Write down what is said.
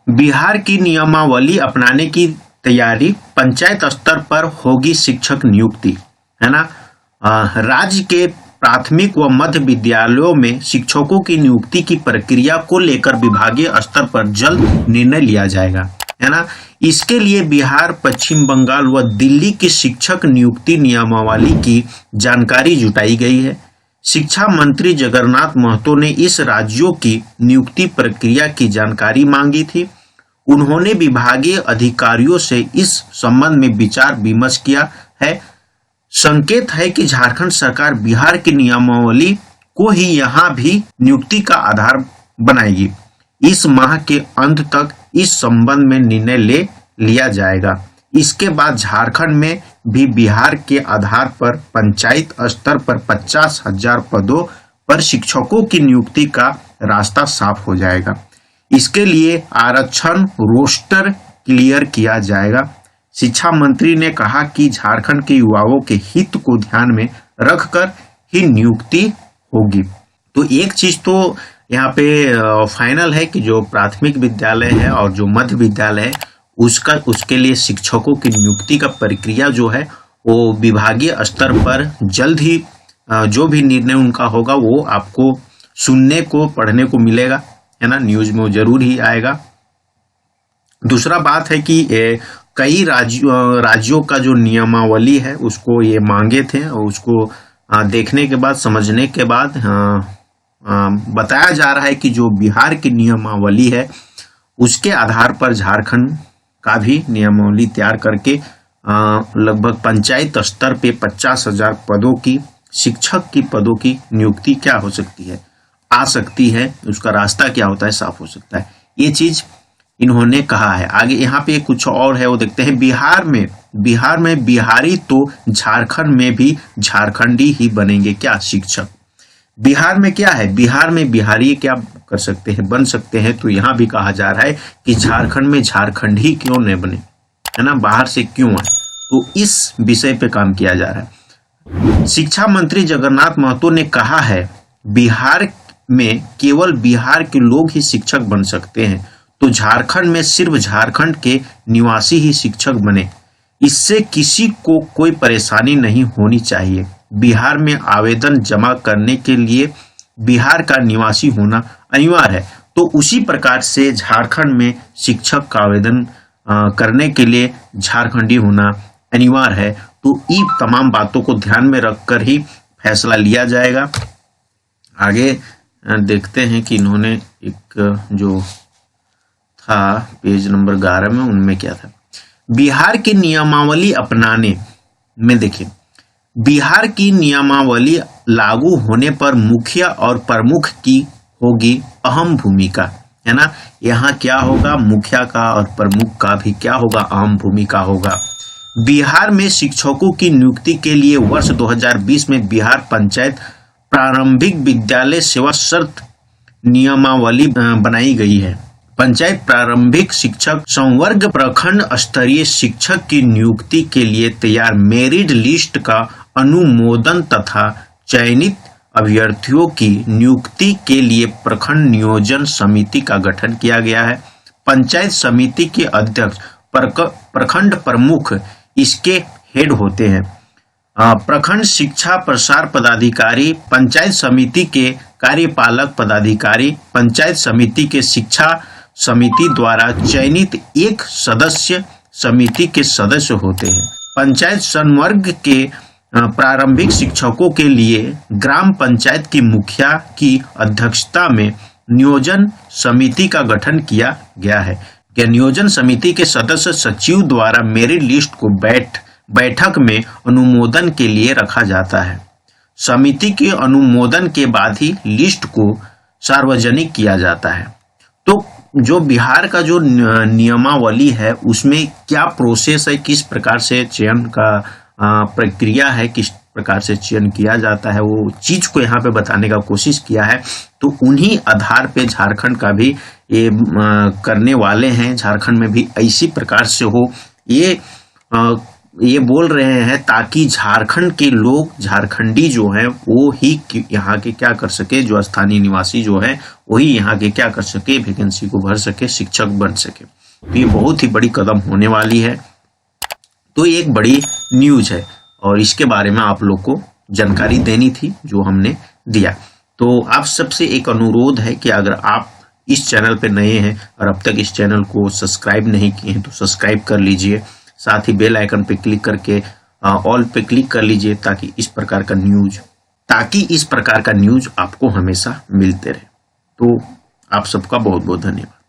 बिहार की नियमावली अपनाने की तैयारी, पंचायत स्तर पर होगी शिक्षक नियुक्ति, है ना। राज्य के प्राथमिक व मध्य विद्यालयों में शिक्षकों की नियुक्ति की प्रक्रिया को लेकर विभागीय स्तर पर जल्द निर्णय लिया जाएगा, है ना। इसके लिए बिहार, पश्चिम बंगाल व दिल्ली की शिक्षक नियुक्ति नियमावली की जानकारी जुटाई गई है। शिक्षा मंत्री जगन्नाथ महतो ने इस राज्यों की नियुक्ति प्रक्रिया की जानकारी मांगी थी। उन्होंने विभागीय अधिकारियों से इस संबंध में विचार विमर्श किया है। संकेत है कि झारखंड सरकार बिहार की नियमावली को ही यहां भी नियुक्ति का आधार बनाएगी। इस माह के अंत तक इस संबंध में निर्णय ले लिया जाएगा। इसके बाद झारखंड में भी बिहार के आधार पर पंचायत स्तर पर 50,000 पदों पर शिक्षकों की नियुक्ति का रास्ता साफ हो जाएगा। इसके लिए आरक्षण रोस्टर क्लियर किया जाएगा। शिक्षा मंत्री ने कहा कि झारखंड के युवाओं के हित को ध्यान में रखकर ही नियुक्ति होगी। तो एक चीज तो यहाँ पे फाइनल है कि जो प्राथमिक विद्यालय है और जो मध्य विद्यालय है उसके लिए शिक्षकों की नियुक्ति का प्रक्रिया जो है वो विभागीय स्तर पर जल्द ही जो भी निर्णय उनका होगा वो आपको सुनने को पढ़ने को मिलेगा, है ना। न्यूज में जरूर ही आएगा। दूसरा बात है कि कई राज्यों का जो नियमावली है उसको ये मांगे थे और उसको देखने के बाद, समझने के बाद बताया जा रहा है कि जो बिहार की नियमावली है उसके आधार पर झारखंड का भी नियमावली तैयार करके लगभग पंचायत स्तर पे 50,000 पदों की, शिक्षक की पदों की नियुक्ति क्या हो सकती है, आ सकती है, उसका रास्ता क्या होता है, साफ हो सकता है। ये चीज इन्होंने कहा है। आगे यहाँ पे कुछ और है वो देखते हैं। बिहार में बिहारी तो झारखंड में भी झारखंडी ही बनेंगे क्या शिक्षक। बिहार में क्या है, बिहार में बिहारी क्या कर सकते हैं, बन सकते हैं। तो यहाँ भी कहा जा रहा है कि झारखंड में झारखंडी क्यों नहीं बने, है ना, बाहर से क्यों आए। तो इस विषय पे काम किया जा रहा है। शिक्षा मंत्री जगन्नाथ महतो ने कहा है बिहार में केवल बिहार के लोग ही शिक्षक बन सकते हैं, तो झारखंड में सिर्फ झारखंड के निवासी ही शिक्षक बने। इससे किसी को कोई परेशानी नहीं होनी चाहिए। बिहार में आवेदन जमा करने के लिए बिहार का निवासी होना अनिवार्य है, तो उसी प्रकार से झारखंड में शिक्षक का आवेदन करने के लिए झारखंडी होना अनिवार्य है। तो इन तमाम बातों को ध्यान में रखकर ही फैसला लिया जाएगा। आगे देखते हैं कि इन्होंने एक जो था पेज नंबर 11 में उनमें क्या था। बिहार की नियमावली अपनाने में देखिए, बिहार की नियमावली लागू होने पर मुखिया और प्रमुख की होगी अहम भूमिका, है ना। यहाँ क्या होगा, मुखिया का और प्रमुख का भी क्या होगा, अहम भूमिका होगा। बिहार में शिक्षकों की नियुक्ति के लिए वर्ष 2020 में बिहार पंचायत प्रारंभिक विद्यालय सेवा शर्त नियमावली बनाई गई है। पंचायत प्रारंभिक शिक्षक संवर्ग प्रखंड स्तरीय शिक्षक की नियुक्ति के लिए तैयार मेरिट लिस्ट का अनुमोदन तथा चयनित अभ्यर्थियों की नियुक्ति के लिए प्रखंड नियोजन समिति का गठन किया गया है। पंचायत समिति के अध्यक्ष प्रखंड प्रमुख इसके हेड होते हैं। प्रखंड शिक्षा प्रसार पदाधिकारी, पंचायत समिति के कार्यपालक पदाधिकारी, पंचायत समिति के शिक्षा समिति द्वारा चयनित एक सदस्य समिति के सदस्य होते हैं। पंचायत संवर्ग के प्रारंभिक शिक्षकों के लिए ग्राम पंचायत की मुखिया की अध्यक्षता में नियोजन समिति का गठन किया गया है। नियोजन समिति के सदस्य सचिव द्वारा मेरिट लिस्ट को बैठक में अनुमोदन के लिए रखा जाता है। समिति के अनुमोदन के बाद ही लिस्ट को सार्वजनिक किया जाता है। तो जो बिहार का जो नियमावली है उसमें क्या प्रोसेस है, किस प्रकार से चयन का प्रक्रिया है, किस प्रकार से चयन किया जाता है, वो चीज को यहाँ पे बताने का कोशिश किया है। तो उन्हीं आधार पे झारखंड का भी ये करने वाले हैं। झारखंड में भी इसी प्रकार से हो, ये ये बोल रहे हैं ताकि झारखंड के लोग, झारखंडी जो हैं वो ही यहाँ के क्या कर सके, जो स्थानीय निवासी जो है वही यहाँ के क्या कर सके, वैकेंसी को भर सके, शिक्षक बन सके। तो ये बहुत ही बड़ी कदम होने वाली है। तो ये एक बड़ी न्यूज है और इसके बारे में आप लोग को जानकारी देनी थी जो हमने दिया। तो आप सबसे एक अनुरोध है कि अगर आप इस चैनल पे नए हैं और अब तक इस चैनल को सब्सक्राइब नहीं किए हैं तो सब्सक्राइब कर लीजिए, साथ ही बेल आइकन पे क्लिक करके ऑल पे क्लिक कर लीजिए ताकि इस प्रकार का न्यूज आपको हमेशा मिलते रहे। तो आप सबका बहुत बहुत धन्यवाद।